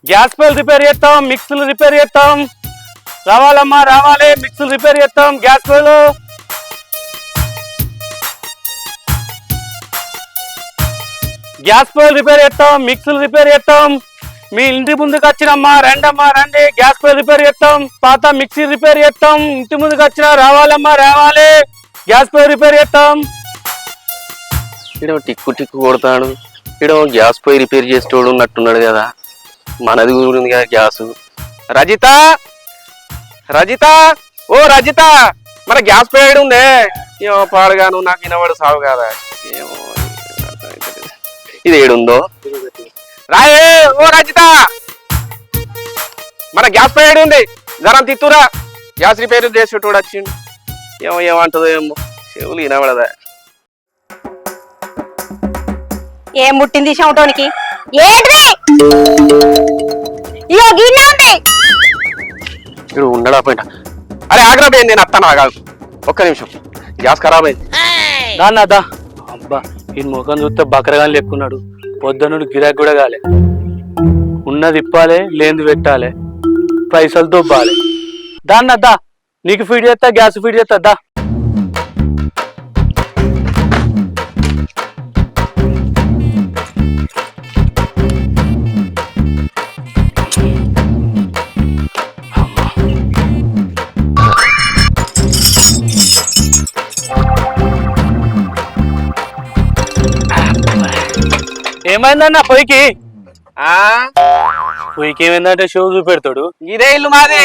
Gas pile repair చేస్తాం, మిక్సీలు repair చేస్తాం. రావాలమ్మా రావాలి, మిక్సీలు రిపేర్ చేస్తాం, గ్యాస్ పైల్ రిపేర్ చేస్తాం, మిక్సీలు రిపేర్ చేస్తాం. మీ ఇంటి ముందుకు వచ్చినమ్మా రండమ్మా రండి, గ్యాస్ పైల్ రిపేర్ చేస్తాం, పాత మిక్సీ రిపేర్ చేస్తాం. ఇంటి ముందుకు వచ్చిన రావాలమ్మా రావాలి, గ్యాస్ పైల్ రిపేర్ చేస్తాం. ఇక్కడ టిక్కు టిక్కు కొడతాడు. ఇక్కడ గ్యాస్ పోయి రిపేర్ చేసేటోడు ఉన్నట్టున్నాడు కదా, మనది ఉంది కదా గ్యాస్. రజిత రజిత ఓ రజిత, మన గ్యాస్ పోయాడు ఉందే. ఏమో పాడుగాను, నాకు వినవాడు సాగు కదా. ఏమో ఇది ఏడుందో రాయే. ఓ రజిత, మన గ్యాస్ పోయాడు ఉంది, జరం తిత్తురా. గ్యాస్ రిపేర్ చేసేటోడు వచ్చిండు. ఏమో ఏమంటుందో ఏమో, చెవులు వినబడదా. ఏం ముట్టింది షౌటోనికి? ఏంటి ఇప్పుడు ఉండడా పోయినా. అరే ఆగ్రా పోయింది, నేను అత్తాను ఆగా ఒక్క నిమిషం. గ్యాస్ ఖరాబ్ అయింది. దాన్నదా అబ్బా, ఈ ముఖం చూస్తే బకరగాని లెక్కున్నాడు. పొద్దున్నుడు గిరాకీ కూడా కాలే. ఉన్నది ఇప్పాలి, లేనిది పెట్టాలి, పైసలు దొబ్బాలి. దాన్నద్దా నీకు ఫీడ్ చేస్తా, గ్యాస్ ఫీడ్ చేస్తా. ఏమైందన్న పొయ్యికి? పొయ్యికి ఏమైందంటే షో చూపెడతాడు. ఇదే ఇల్లు మాది.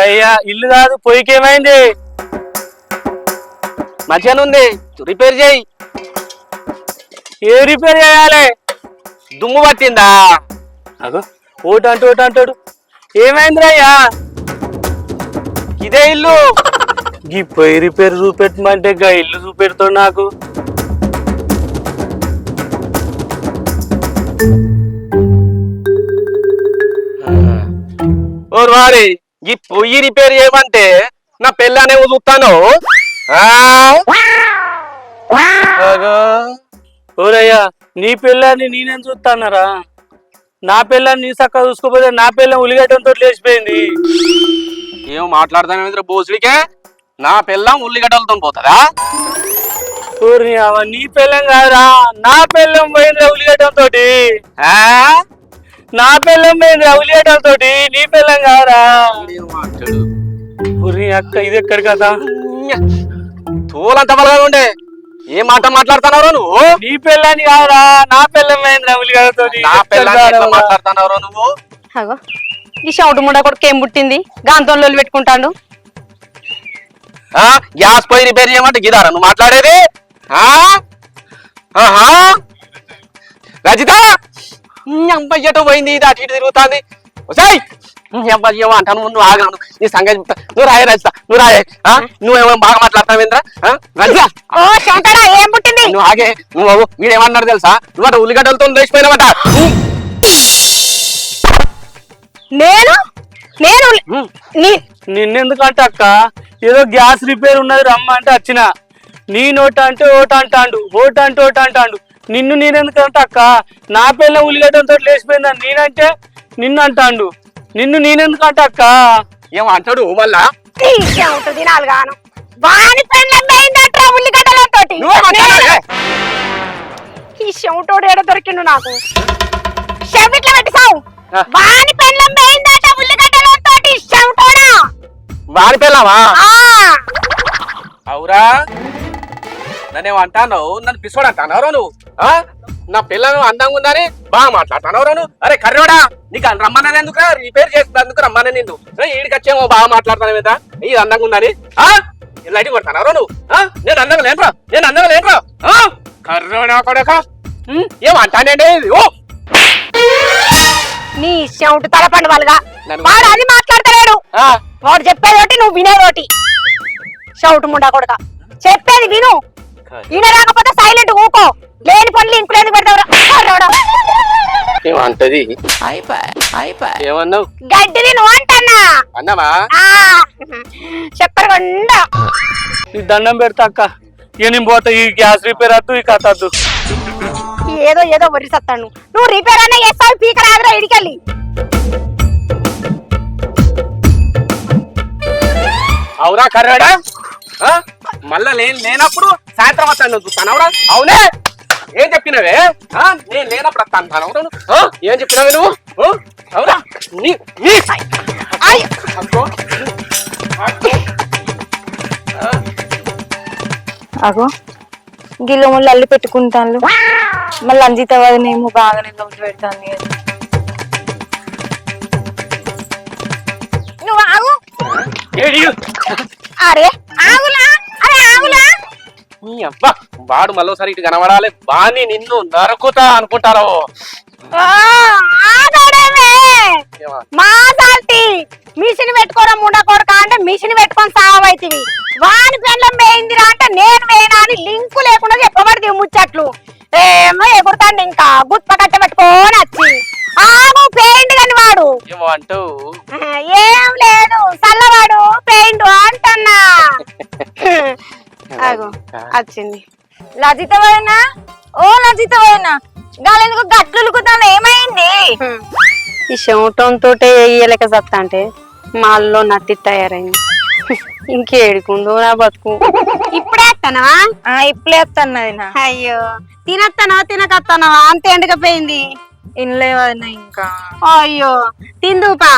అయ్యా ఇల్లు కాదు, పొయ్యికి ఏమైంది? మంచిగానే ఉంది, రిపేర్ చేయి. ఏ రిపేర్ చేయాలి? దుమ్ము పట్టిందా? అగో ఓటు అంటాడు. ఏమైంది అయ్యా? ఇదే ఇల్లు. ఈ పొయ్యి రిపేర్ చూపెట్టమంటే గా ఇల్లు చూపెడతాడు నాకు. ఓరు వారి ఈ పొయ్యి రిపేర్ చేయమంటే నా పెళ్ళానే చూస్తాను. ఓరయ్యా, నీ పిల్లని నేనేం చూస్తానరా? నా పిల్లని నీ చక్కగా చూసుకోపోతే నా పిల్లని ఉల్లిగడ్డంతో లేచిపోయింది. ఏం మాట్లాడతాను బోసుడికే? నా పిల్లం ఉల్లిగడ్డలతో పోతుందా? నీ పిల్లం కాదురా, నా పిల్లం పోయిందిరా ఉల్లిగడ్డంతో. నా పిల్లం పోయిందిరా ఉల్లిగడ్డలతో, నీ పిల్లం కాదురా. అక్క ఇది ఎక్కడి కదా? తోలంత బలగా ఉండే ఏ మాట మాట్లాడుతున్నావు నువ్వు? నీ పిల్లని కాదురా, నా పిల్లం పోయిందిరా ఉల్లిగడ్డతో. నా పిల్లని మాట్లాడుతున్నావు నువ్వు? ఈ షౌటు ముండ కొడుకు ఏం పుట్టింది? గాంతో పెట్టుకుంటాడు. గ్యాస్ పోయి రిపేర్ చేయమంటే గిదారా నువ్వు మాట్లాడేది? రజిత అబ్బాయ్యటో పోయింది, ఇది అటు ఇటు తిరుగుతుంది. అంటాను నువ్వు ఆగాను, నీ సంగతి నువ్వు రాయే రజిత, నువ్వు రాయే. నువ్వేమో బాగా మాట్లాడతావు ఏంద్రా రజిత? ఏం పుట్టింది? నువ్వు ఆగే. నువ్వు వీడేమన్నాడు తెలుసా? నువ్వు అటు ఉల్లిగడ్డలతో లేచిపోయినావట. నిన్నెందుకంటే అక్క, ఏదో గ్యాస్ రిపేర్ ఉన్నది రమ్మంటే వచ్చిన. నీ నోట అంటే ఓట అంటాడు, ఓట అంటే ఓట అంటాడు. నిన్ను నేనెందుకంటే అక్క, నా పిల్ల ఉల్లిగడ్డంతో లేచిపోయిందని నేనంటే నిన్ను అంటాడు. నిన్ను నేనెందుకంటే అక్క? ఏమంటాడు మళ్ళా? ఈ షౌటోడు ఏడ దొరికిండు నాకు? షెవిట్లో పెట్టి సావు. వాని పెళ్ళం పోయిందట ఉల్లిగడ్డలతో. షౌటోడా వాని పెళ్ళావా? అవురా, నన్నేమో అంటాను, నన్ను పిసోడు అంటాను నువ్వు. నా పిల్లలు అందంగా ఉందని బాగా మాట్లాడతాను నువ్వు. అరే కర్రోడా, నీకు రమ్మన్నది ఎందుకు? రిపేర్ చేసినందుకు రమ్మని నిన్ను. ఈడికి వచ్చేమో బాగా మాట్లాడతాను మీద ఇది అందంగా ఉందని లైట్ కొడతాను నువ్వు. నేను అందంగా లేనురా, నేను అందంగా లేనురా. కర్రోడా కొడక ఏమంటానండి? ఓ నీ షౌటు తలపండు వాళ్ళగా వాడు అది మాట్లాడతలేడు. వాడు చెప్పేదోటి నువ్వు వినేదోటి. షౌటు ముండా కొడక చెప్పేది విను, ఈయన రాకపోతే సైలెంట్ ఊకో. లేని పనులు ఇంకులేందుకు పెడతావు? ఏమంటది? ఏమన్నావు? గడ్డిని నువ్వు అంటన్నా అన్నావా? చెప్పకుండా నీ దండం పెడతా అక్క. ఇక నేను పోతా, ఈ గ్యాస్ రిపేర్ వద్దు, ఈ కథ వద్దు. ఏదో ఏదో వరి సత్తాను. నువ్వు రిపేర్ అన్నా చేస్తావు, పీక రాదురా ఇడికెళ్ళి. అవునా కర్రాడా మళ్ళా లేనప్పుడు సాయంత్రం వస్తాను చూస్తాను అవునా అవునే ఏం చెప్పినవే నేను లేనప్పుడు వస్తాను అవును ఏం చెప్పినావే నువ్వు అవునా అగో గిల్ల ముళ్ళు అల్లి పెట్టుకుంటాను మళ్ళీ అంజిత వదినేమో బాగానే లోటు పెడతాను నువ్వు ఆగు అరే ఆగులా అరే ఆగులా నీ అబ్బా వాడు మళ్ళీసారి ఇటు కనబడాలి బాని నిన్ను నరుకుతా అనుకుంటారో మా సాల్తి మిషన్ పెట్టుకోరా ముండకోడక అంటే మిషన్ పెట్టుకొని సావైతివి వాని పెండ్లం వేయిందిరా అంటే నేను వేయనా అని లింకు లేకుండా చెప్పబడి ముచ్చట్లు ఏమో ఎగురుతాండి ఇంకా గుత్ప కట్ట పెట్టుకొని వచ్చి ఆగు పెయింట్ కాని వాడు ఏమో అంటూ ఏం లేదు చల్లవాడు పెయింట్ అంటన్నా ఆగు వచ్చింది లజిత పోయినా ఓ లజిత పోయినా గాలెందుకు గట్లుకుతాను ఏమైంది ఈ చెమటంతో వేయలేక సత్తా అంటే మాల్లో నత్తి తయారైంది ఇంకేడుకుందో నా బతుకు ఇప్పుడే వస్తానవా ఇప్పుడే వస్తున్నది నా అయ్యో తినత్తనవా తినకత్తనవా అంత ఎండకపోయింది ఇన్లేవన్నా ఇంకా అయ్యో తిందుపా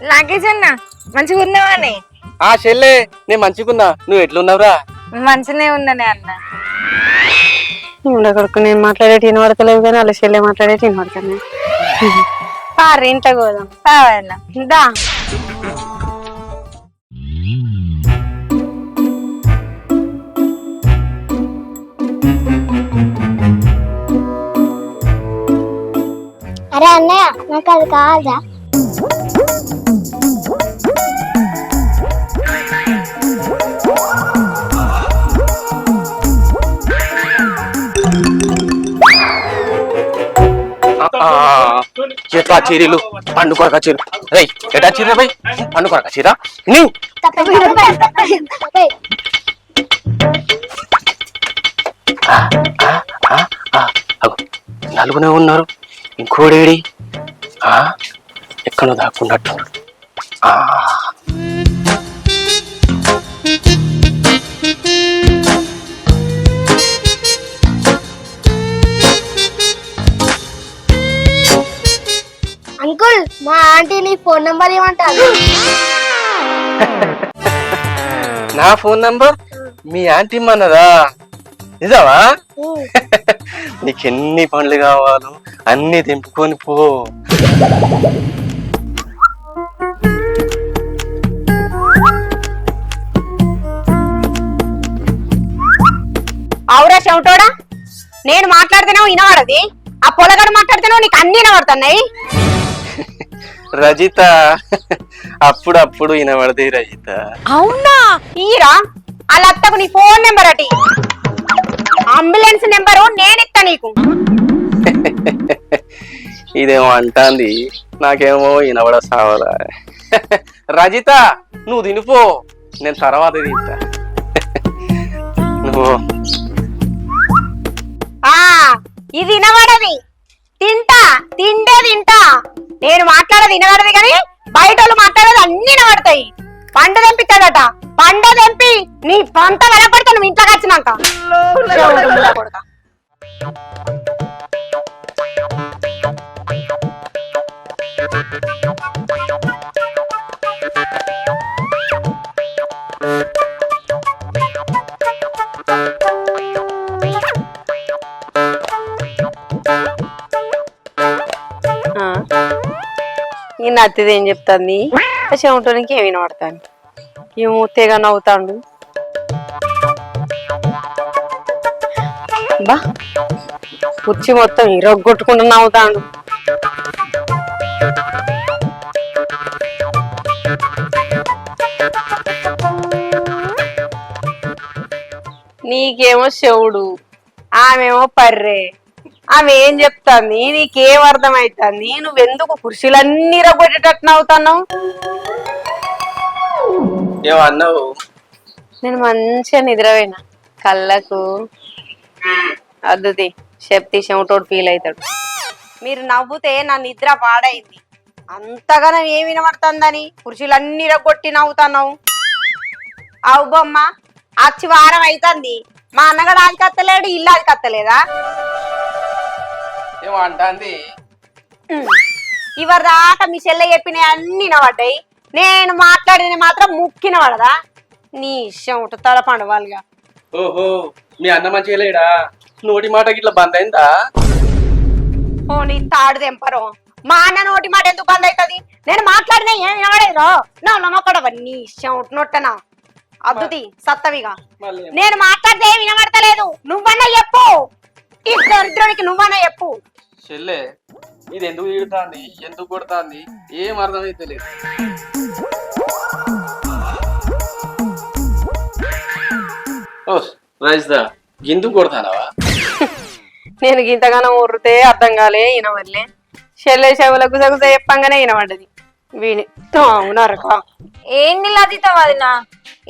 లగేజ్ అన్న మంచిగా ఉన్నావాని ఆ చెల్లె నేను మంచిగున్నా నువ్వు ఎట్లున్నావురా మంచిగానే ఉందనే అన్న ఉండకొడుకు నేను మాట్లాడేటి వినబడతలేవు కానీ అలా చెల్లె మాట్లాడేటి వినబడతాను పార్రి ఇంట్లో పోదాం కావాలన్నా దా అరే అన్నయ్య నాకు అది కావాలా ఎట్లా చీరలు పండుకొరక చీర రై ఎటా చీర బై పండుకొరక చీర నీ నలుగునే ఉన్నారు ఇంకోడేడి ఎక్కడో దాక్కున్నట్టున్నాడు అంకుల్ మా ఆంటీ నీ ఫోన్ నంబర్ ఏమంటారు నా ఫోన్ నంబర్ మీ ఆంటీ అన్నదా నిజమా నీకెన్ని పనులు కావాలో అన్ని తెంపుకొని పో అవురా చెవిటోడా నేను మాట్లాడితేనే వినబడది ఆ పొలగాడు మాట్లాడితేనే నీకు అన్ని వినబడుతున్నాయి రజిత అప్పుడప్పుడు వినబడది రజిత అవునా ఈరా వాళ్ళ అత్తకు నీ ఫోన్ నెంబర్ అటి అంబులెన్స్ నెంబరు నేను ఇస్తా నీకు ఇదేమో అంటాంది నాకేమో వినబడ సావరా రజిత నువ్వు తినిపో నేను తర్వాత తింటా నువ్వు ఇది వినబడది తింటా తింటా నేను మాట్లాడేది వినబడది కానీ బయట వాళ్ళు మాట్లాడేది అన్ని వినబడతాయి పంట తెంపిస్తాడట పంట తెంపి నీ పంట వెనపడతా నువ్వు ఇంట్లోకి వచ్చినాక ఈ నత్తిది ఏం చెప్తాంది చెమటోనికి ఏమి వినబడతాను ఏమో తెగ నవ్వుతాడు బా కుర్చీ మొత్తం ఇరగొట్టుకుంటూ నవ్వుతాడు నీకేమో శవుడు ఆమెమో పర్రే ఆమె ఏం చెప్తాంది నీకేం అర్థమైతుంది నువ్వెందుకు కుర్చీలన్నీ రగ్గొట్టేటట్టు నవ్వుతున్నావు ఏమన్నావు నేను మంచిగా నిద్రపోయినా కళ్ళకు అద్దుది చెప్తే చెమటోడు ఫీల్ అవుతాడు మీరు నవ్వుతే నా నిద్ర పాడైంది అంతగానో ఏమి వినబడుతుందని కుర్చీలన్నీ రగ్గొట్టి నవ్వుతున్నావు అవు బొమ్మ అచ్చి వారం అవుతుంది మా అన్నగాడు అది కత్తలేడు ఇల్లు అది కత్తలేదా ఏమో అంటాంది ఇవరి దాకా మీ చెల్లె చెప్పినవి అన్ని వినబడ్డాయి నేను మాట్లాడిన మాత్రం ముక్కిన పడదా నీ ఇష్టం తల పండువాలుగా ఓహో మీ అన్న మంచిగా లేడా నోటి మాట గిట్లా బంద్ అయిందా ఓ నీ తాడు తెంపరు మా అన్న నోటి మాట ఎందుకు బంద్ అవుతుంది నేను మాట్లాడినా ఏం వినబడేదో నా నమ్మకూడవ నీ ఇష్టం నొట్టనా అద్దుతి సత్తవిగా మళ్ళీ నేను మాట్లాడితే ఏం వినబడతలేదు నువ్వన్నా చెప్పు ఇద్దరికి నువ్వన్నా చెప్పు చెల్లె ఇది ఎందుకు ఈడుతాంది ఎందుకు కొడుతాంది ఏం అర్థమైతే లేదు ఓ రాయిస్దా ఎందుకు కొడతానవా నేను ఇంతగానో ఊరితే అర్థం కాలే వినవల్లే చెల్లె చెవులకు సగుస చెప్పంగానే వినబడ్డది వీని అవునరక ఏంది లతిత వదిన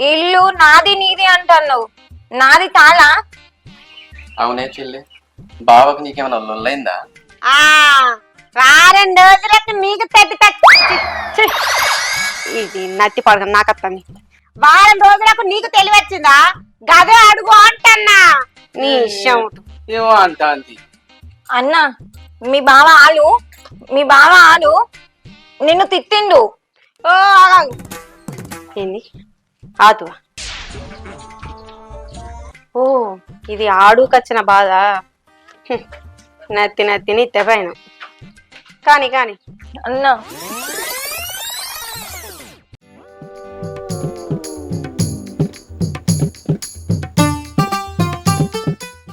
ఇల్లు నాది నీది అంటున్నావు నాది తాళా అవునే చెల్లె బావకు నీకేమైనా లొల్లైందా ఆ వారం రోజులకు నీకు ఇది నత్తి పడక నాకత్తని వారం రోజులకు నీకు తెలివచ్చిందా గదే అడుగు అంటన్నా నీ ఇష్టం ఏమో అంటాంది అన్న మీ బావ ఆలు నిన్ను తిట్టిండు ఓ ఆగు. ఏంది ఆతువా ఓ ఇది ఆడుకొచ్చిన బాధ హ్మ్. నత్తి తెపైన కాని అన్న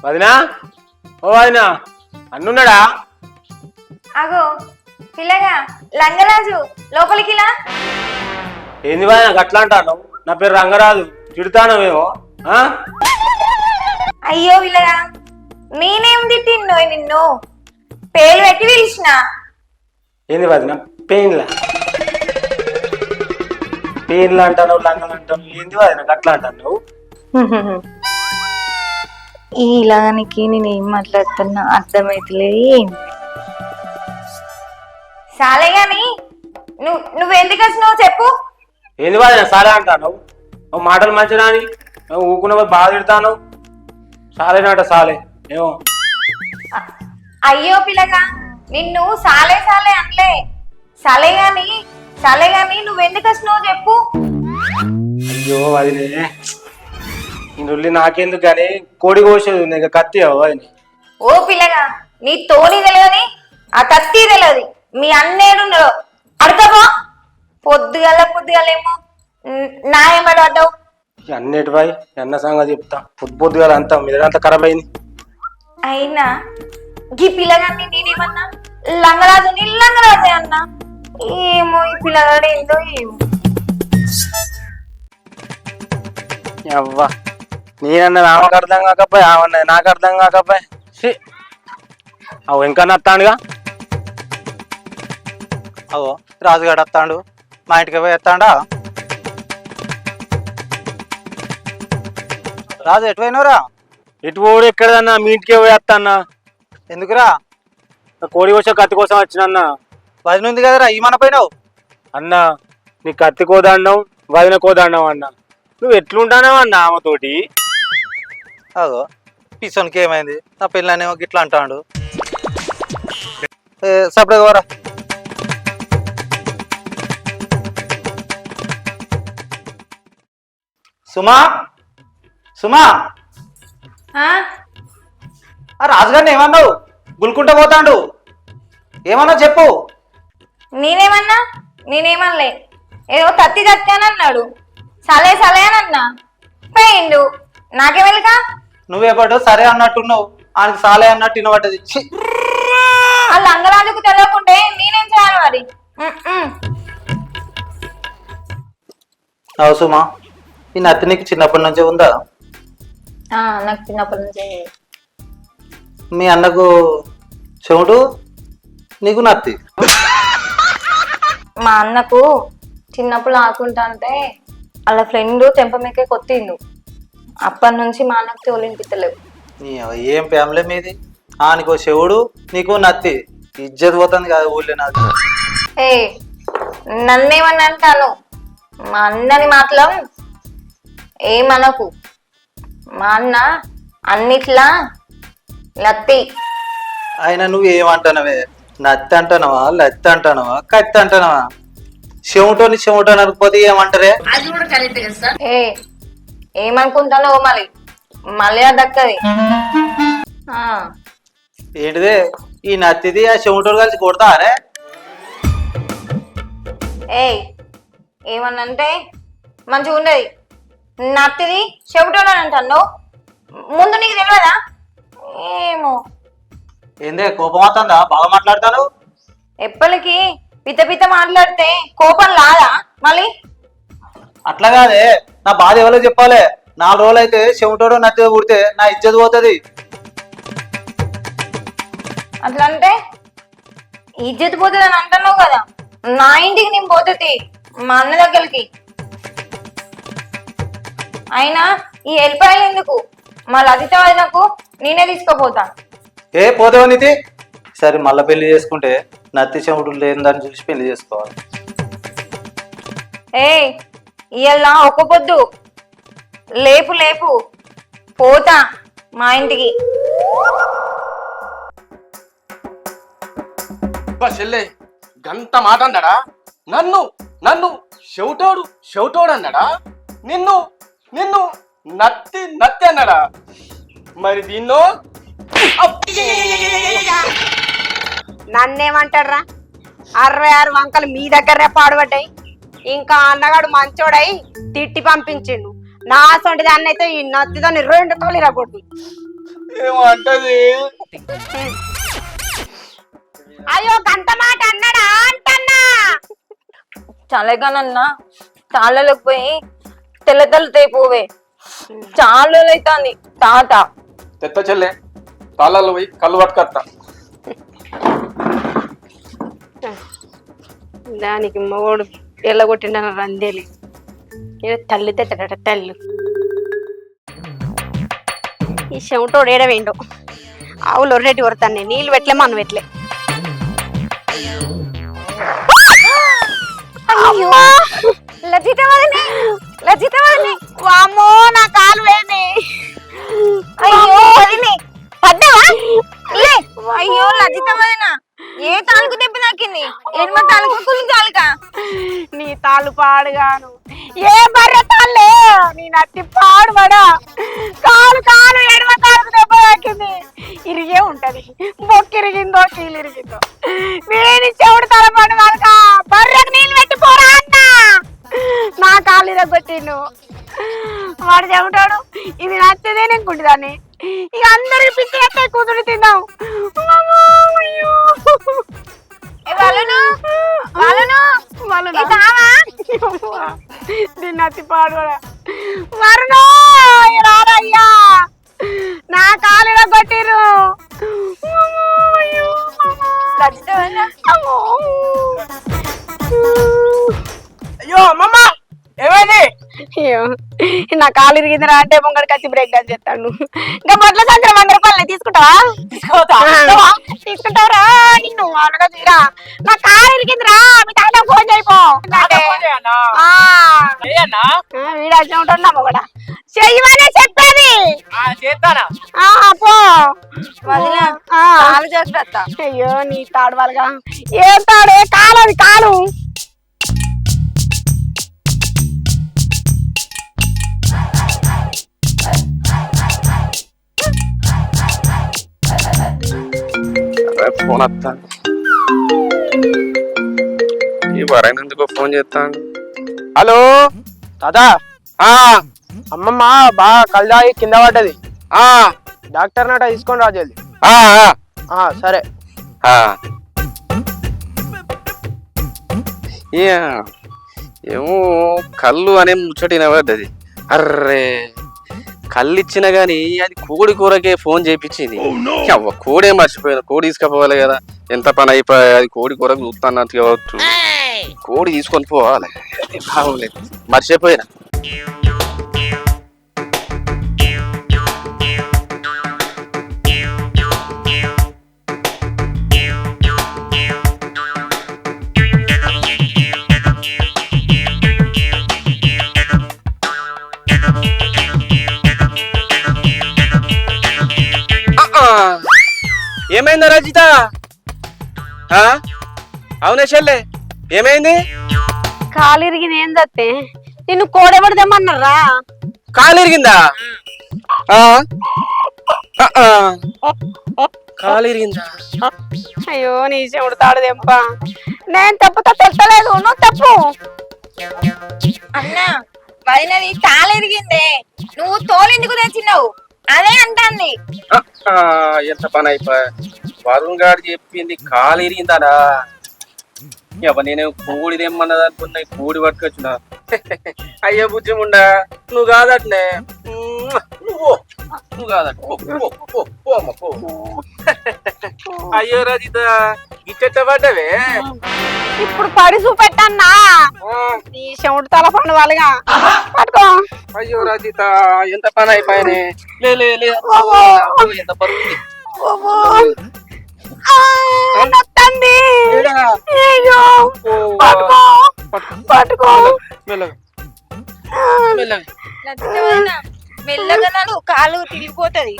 వదినా ఓ వదినా అన్నున్నాడా అగో పిల్లగా లంగరాజు లోపలికిలా ఏంది వదినా గట్లా అంటాను నా పేరు రంగరాజు తిడతానవేమో అయ్యో పిల్లగా నేనేం తిట్టిండు నిన్ను పేరు పెట్టి పిలిచిన ఏంది వదినా పెయిన్లు అంటాను లంగలు అంటాను ఏంది వదినా గట్లా అంటాను నువ్వు ఈ ఇలాగానికి నేను ఏం మాట్లాడుతున్నా అర్థమైతలే సాలే గాని నువ్వెందుకు వచ్చినావు చెప్పు ఏంది వదినా సాలే అంటాను నువ్వు మాటలు మంచిగా అని నువ్వు ఊకున్న బాధ తిడతాను సాలేనాట సాలే ఏమో అయ్యో పిల్లగా నిన్ను సాలే అనలే సాలే గాని నువ్వెందుకు వచ్చినావు చెప్పు అయ్యో వదిలే ఈ నాకెందుకు కానీ కోడి కోసేది ఉంది ఇక కత్తి వదిలి ఓ పిల్లగా నీ తోని తెలియని ఆ కత్తి తెలియదు మీ అన్నేడు అడగబో పొద్దుగాలేమో నా ఏమడు అడ్డావు అన్నిటి బాయ్ అన్న సంగతి చెప్తా పొద్దుగా అంతా మీదంతా ఖరాబ్ అయింది అయినా ఈ పిల్లగాన్ని నేనేమన్నా లంగరాజే అన్నా ఏమో ఈ పిల్లగాడు ఏందో ఏమో అవ్వా నేనన్నది ఆమెకు అర్థం కాకపోయి ఆమెన్నది నాకు అర్థం కాకపోయి అవు ఇంకా నత్తాడుగా అవో రాజుగాడు వస్తాడు మా ఇంటికి పోయి వస్తాడా రాజు ఎటు పోయినవురా ఎటు పోడు ఎక్కడదన్నా మీ ఇంటికే పోయేస్తాన్నా ఎందుకురా కోడి కోసం కత్తి కోసం వచ్చినన్నా వదిన ఉంది కదరా ఈ మన పోయినావు అన్న నీ కత్తి కోదండం వదిన కోదండం అన్న నువ్వు ఎట్లుంటానావు అన్న ఆమెతోటి అగో పిసోనికి ఏమైంది నా పిల్లనేమో గిట్లా అంటాడు సపరేట్ పోరా సుమా ఆ రాజుగారిని ఏమన్నావు గుల్కుంటా పోతాడు ఏమన్నా చెప్పు నేనేమనలే ఏదో తత్తి అని అన్నాడు సలే అని అన్నా పోయిండు నాకేమెలక నువ్వేపడు సరే అన్నట్టున్నావు ఆయనకి సాలే అన్నట్టు వినబడ్డది ఆ లంగరాజుకు తెలియకుంటే నేనేం చేయాలి మరి సుమా ఈ నత్తి నీకు చిన్నప్పటి నుంచే ఉందా నాకు చిన్నప్పటి నుంచి మీ అన్నకు చెవుడు నీకు నత్తి మా అన్నకు చిన్నప్పుడు ఆడుకుంటా అంటే వాళ్ళ ఫ్రెండ్ తెంపమేకే కొత్తిండు అప్పటి నుంచి మా అన్నకు తోలింపిత్తలేవు ఏం ఫ్యామిలీ మీది నీకో చెవుడు నీకు నత్తి ఇజ్జత్ పోతుంది కదా ఊళ్ళో నాకు ఏ నన్నేమన్నా అంటాను మా అన్నని మాత్రం ఏమనకు మా అన్న అన్నిట్లా లత్తి. ఆయన నువ్వు ఏమంటానవే? నత్తి అంటానవా, లత్తి అంటానవా, కత్తి అంటానవా? చెమటోని చెమటో అనకపోతే ఏమంటారే? ఏ ఏమనుకుంటానో మళ్ళీ మళ్ళీ దక్కది. ఏంటిదే ఈ నత్తిది ఆ చెమటోడు కలిసి కొడతా అరే? ఏయ్ ఏమన్నంటే మంచిగా ఉండేది. నత్తిది చెవిటోని అంటాను. ముందు నీకు తెలియదా? ఏమో ఏందే కోపం అవుతుందా? బాగా మాట్లాడతాను. ఎప్పటికి పిత పిత మాట్లాడితే కోపం లాదా మళ్ళీ? అట్లా కాదే, నా బాధ ఎవరో చెప్పాలి. 4 రోజులు అయితే చెమటోడు నత్తిగా పుడితే నా ఇజ్జత్ పోతుంది. అట్లా అంటే ఇజ్జత్ పోతుంది అని అంటున్నావు కదా. నా ఇంటికి నేను పోతుంది మా అన్న దగ్గరికి. అయినా ఈ ఎల్లిపాయలు ఎందుకు? మా లలిత వదినకు నేనే తీసుకుపోతా. ఏ పోతావు నీతి? సరే మళ్ళీ పెళ్లి చేసుకుంటే నత్తి చెమటలు లేదని చూసి పెళ్లి చేసుకోవాలి. ఏయ్ ఇయ్యల్లా ఒక్క పొద్దు లేపు లేపు పోతా మా ఇంటికి. చెల్లె గంత మాట అన్నాడా? నన్ను నన్ను షౌటోడు అన్నాడా? నిన్ను నిన్ను నత్తి నత్తి అన్నాడా? మరి దీన్నో నన్నేమంటాడ్రా? 66 వంకలు మీ దగ్గరనే పాడుపడ్డాయి. ఇంకా అన్నగాడు మంచోడై తిట్టి పంపించిండు. నా సొంటి దాన్ని అయితే ఈ నత్తితో 2 తోలు ఇరగొట్టు. ఏమంటది? అయ్యో గంత మాట అన్నాడా అంటన్నా? చల్లగానన్నా తాళ్ళలోకి పోయి తెల్ల తెల్ల తేపోవే. చాలా అవుతుంది తాత. తెత్త చెల్లె తాళాలు పోయి కళ్ళు పట్టుకత్తా. దానికి మొగోడు ఎల్లగొట్టిండన రందేలి. ఏదో తల్లి తెట్టడట తల్లు. ఈ చెమటోడు ఏడవేండు. ఆవులు ఒర్రెటి కొడతాను. నీళ్ళు పెట్టలే మనం పెట్టలే. లజిత వదిని వామ్మో నా కాలు వేని. అయ్యో వదిని పడ్డావా? లే. అయ్యో లజిత వదిన ఏ తాలుకు తెప్పి నాకింది? ఎనిమ తాలుకు కులి తాలుక. నీ తాళ్ళు పాడుగాను ఏ బర్రె తాళ్ళే నీ నత్తి పాడుబడా. కాలు కాలు ఎడమ తాలుకు దెబ్బ తాకింది. ఇరిగే ఉంటది. బొక్కిరిగిందో కీలు ఇరిగిందో. వీని చెవుడు తలపడి వాళ్ళక బర్రెకు నీళ్ళు పెట్టిపోరా అన్న. నా కాలు ఇరగొట్టిండు. వాడు చెబుతాడు ఇది నచ్చదే నేను కుంటిదాన్ని. ఇక అందరికి పిచ్చి నచ్చే కూతురు తిందాం. దీన్ని అతి పాడు వరుణో రారయ్యా. నా కాలు కొట్టిరు. అయ్యో అమ్మమ్మ ఏమైంది? నా కాలు ఇరిగిందిరా అంటే ముంగడికి వచ్చి బ్రేక్ డాన్స్ చేస్తాడు. ఇంకా మొదల సంవత్సరం 100 రూపాయలు తీసుకుంటావా? తీసుకుంటావురా నిన్ను అనగా తీరా. నా కాలు ఇరిగిందిరా మీ తాత ఫోన్ చేయిపో. వీడాల్సిన ఉంటున్నా కూడా చెయ్యమనే చెప్పేది. పో అయ్యో నీ తాడు వాళ్ళగా ఏం తాడే కాలు అది కాలు. ఫోన్ వస్తాను. ఈ వరైన ఎందుకో ఫోన్ చేస్తాను. హలో తాతా అమ్మమ్మ బాగా కళ్ళాయి కింద పడ్డది. డాక్టర్ నట తీసుకొని రా జల్ది. సరే ఏమో కళ్ళు అనే ముచ్చటిన పడ్డది. అర్రే కళ్ళు ఇచ్చినా గానీ అది కోడి కూరకే ఫోన్ చేయించింది. కోడే మర్చిపోయాను. కోడి తీసుకుపోవాలి కదా. ఎంత పని అయిపోయి అది కోడి కూరకు చూస్తాను కావచ్చు. కోడి తీసుకొని పోవాలి. బాగులేదు మర్చిపోయినా. ఏమైందా రజిత? అవునే చెల్లె, ఏమైంది? కాలు ఇరిగింది ఏం తత్తే నిన్ను కోడెబడదేమన్నారా? కాలు ఇరిగిందా? కాలు ఇరిగిందా? అయ్యో నీ చెవుడు తాడదెంప. నేను తప్పుతో తెట్టలేదు, నువ్వు తప్పు. అన్నా వదినది కాలు ఎరిగిందే, నువ్వు తోలెందుకు తెచ్చినావు అదే అంటాంది. ఎంత పని అయిపోయా. వరుణ్ గారు చెప్పింది కాలు ఇరిగిందానా? నేను కూడి తెమ్మన్నది అనుకున్నా, కూడి పట్టుకొచ్చున్నా. అయ్యో బుజ్జిముండా, నువ్వు కాదట్నే, నువ్వు కాదట్. అయ్యో రజిత, ఇచ్చట పడ్డవే. ఇప్పుడు పడి చూపెట్టన్నా నీ చెవుడు తల పండు వాళ్ళగా పట్టుకో. అయ్యో రజిత, ఎంత పని అయిపోయానే. ఎంత పరుగు నొత్తంది. అయ్యో పట్టుకో పట్టుకో. మెల్లగా నాడు కాలు తిరిగిపోతది.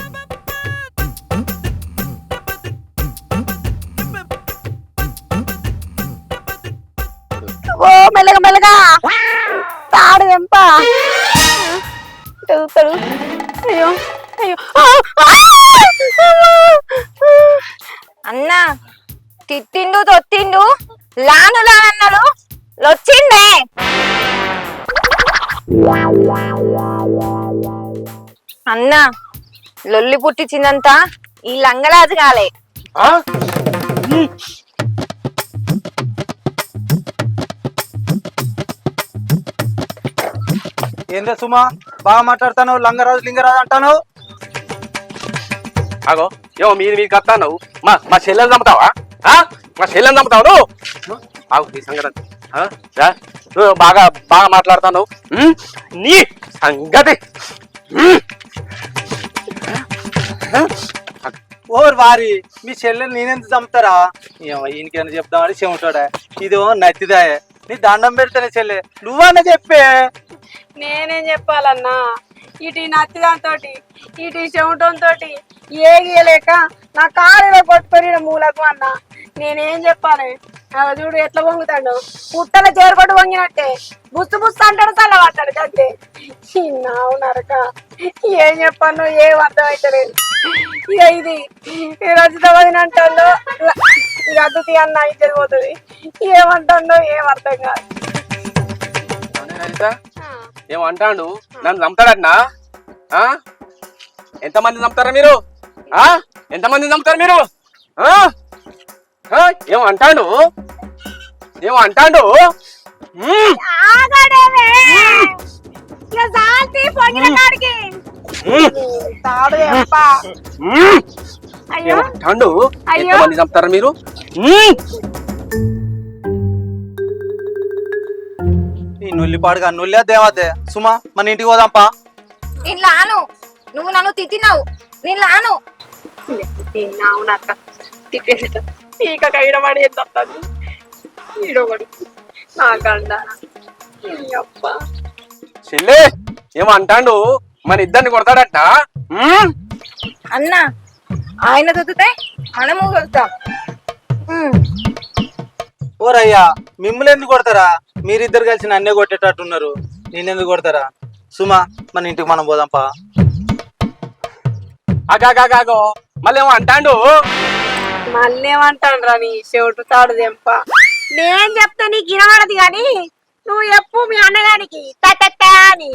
ఓ మెల్లగా మెల్లగా తాడు ఎంప చదువుతాడు. అయ్యో అయ్యో అన్నా తిట్టిండు తొత్తిండు లాను లానన్నాడు లొచ్చిండే. అన్నా లొల్లి పుట్టించిందంతా ఈ లంగరాజు కాలే. ఏందే సుమా, బాగా మాట్లాడతాను, లింగరాజు లింగరాజు అంటాను. అగో ఏమో మీది కత్తాను. మా చెల్లెని చంపుతావా? మా చెల్లెని చంపుతావు నువ్వు? ఆగు నీ సంగతి. నువ్వు బాగా బాగా మాట్లాడతాను. నీ సంగతి ఓర్ వారి, మీ చెల్లెని నేనెందుకు చంపుతారా? ఈయనకైనా చెప్దామని చెమటాడా? ఇదో నత్తిదాయే, నీ దండం పెడితేనే చెల్లె, నువ్వన్నా చెప్పే. నేనేం చెప్పాలన్నా, ఇటు నత్తిదాంతో ఇటు చెమటంతో ఏగియలేక నా కారులో కొట్టుకొని మూలకు అన్నా. నేనేం చెప్పాలి? చూడు ఎట్లా వంగుతాడు, పుట్టలో చేరుకొట్టు వంగినట్టే బుస్సు బుస్సు అంటాడు, చల్లబడతాడు అంతే. అవునరక ఏం చెప్పాను, ఏం అర్థం అవుతలేదు. ఇక ఇది రచిత వదిన అంటాడో ఇక అద్దుతి అన్న ఇచ్చేది పోతుంది. ఏమంటాడో ఏం అర్థం కాదు. ఏమంటాడు? నన్ను చంపుతాడన్నా? ఎంతమంది చంపుతారా మీరు? ఎంతమంది చంపుతారు మీరు? ఏమంటాడు? ఏమంటాడు? ఏమంటాడు? ఎంతమంది చంపుతారా మీరు? ఈ నుల్లిపాడుగా నుల్లి దేవతే. సుమా, మన ఇంటికి పోదాంపా. నేను లాను, నువ్వు నన్ను తిట్టినావు, నేను లాను. అవునక్క తిట్టేట ఈక కైడబడి ఎంత వస్తుంది ఈడొకడు నాకండ. చెల్లె ఏమంటాడు? మన ఇద్దరిని కొడతాడట. అన్నా ఆయన తొత్తుతే మనము కొడతాం. ఓరయ్యా, మిమ్మల్ని ఎందుకు కొడతారా? మీరిద్దరు కలిసి నన్నే కొట్టేటట్టున్నారు, నేనెందుకు కొడతారా? సుమా, మన ఇంటికి మనం పోదాంపా. అగాగాగో మళ్ళీ ఏమో అంటాడు? మళ్ళీ ఏమంటాడు రా నీ చెవిటు తాడు దెంప. నేను చెప్తే నీకు వినబడదు గాని నువ్వు చెప్పు మీ అన్నగానికి అని.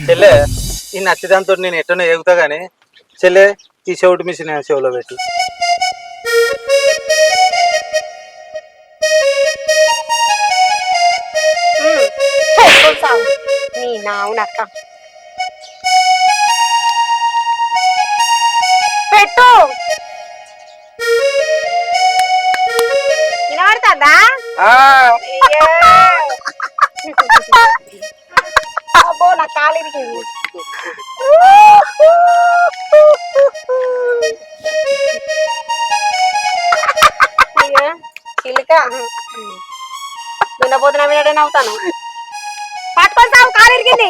చెల్లె, ఈ నచ్చిదాంతో నేను ఎట్టనో ఎగుతా గానీ, చెల్లె ఈ చెవిటి మిషన్ చెవులో పెట్టి. నీ నావునక్క పెట్టు. వినబడుతుందా? అబ్బో నా కాలు ఇరిగింది. నిద్రపోతున్నా వినడని అవుతాను పట్టుకొని సాగు కాలు ఇరిగింది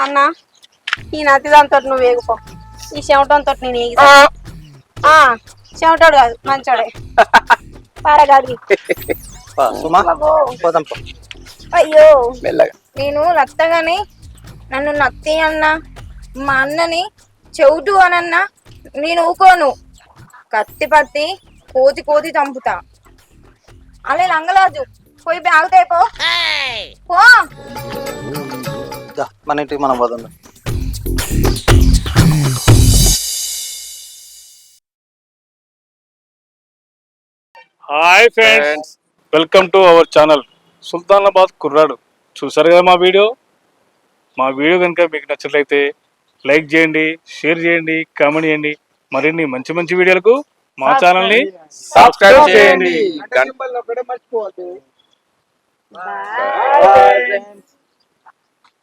అన్న ఈ నతి దాంతో నువ్వు వేగుపో ఈ చెమటంతో నేను వేగిస్తా చెమటాడు కాదు మంచోడే పారగాది సుమా పోదాం పో. అయ్యో మెల్లగా నేను నత్తగాని నన్ను నత్తి అన్న మా అన్నని చెవుటు అనన్నా నేను ఊకోను కత్తి పత్తి కోతి కోతి చంపుతా అలే లంగలాజు పోయి బ్యాగ్ తేపో పో దా, మన ఇంటికి మనం పోదాం hi friends, welcome to our channel Sultanabad కుర్రాడు. చూసారు కదా మా వీడియో కనుక మీకు నచ్చినట్లయితే లైక్ చేయండి, షేర్ చేయండి, కామెంట్ చేయండి. మరిన్ని మంచి మంచి వీడియోలకు మా ఛానల్ని సబ్స్క్రైబ్ చేయండి. మర్చిపోవద్దు.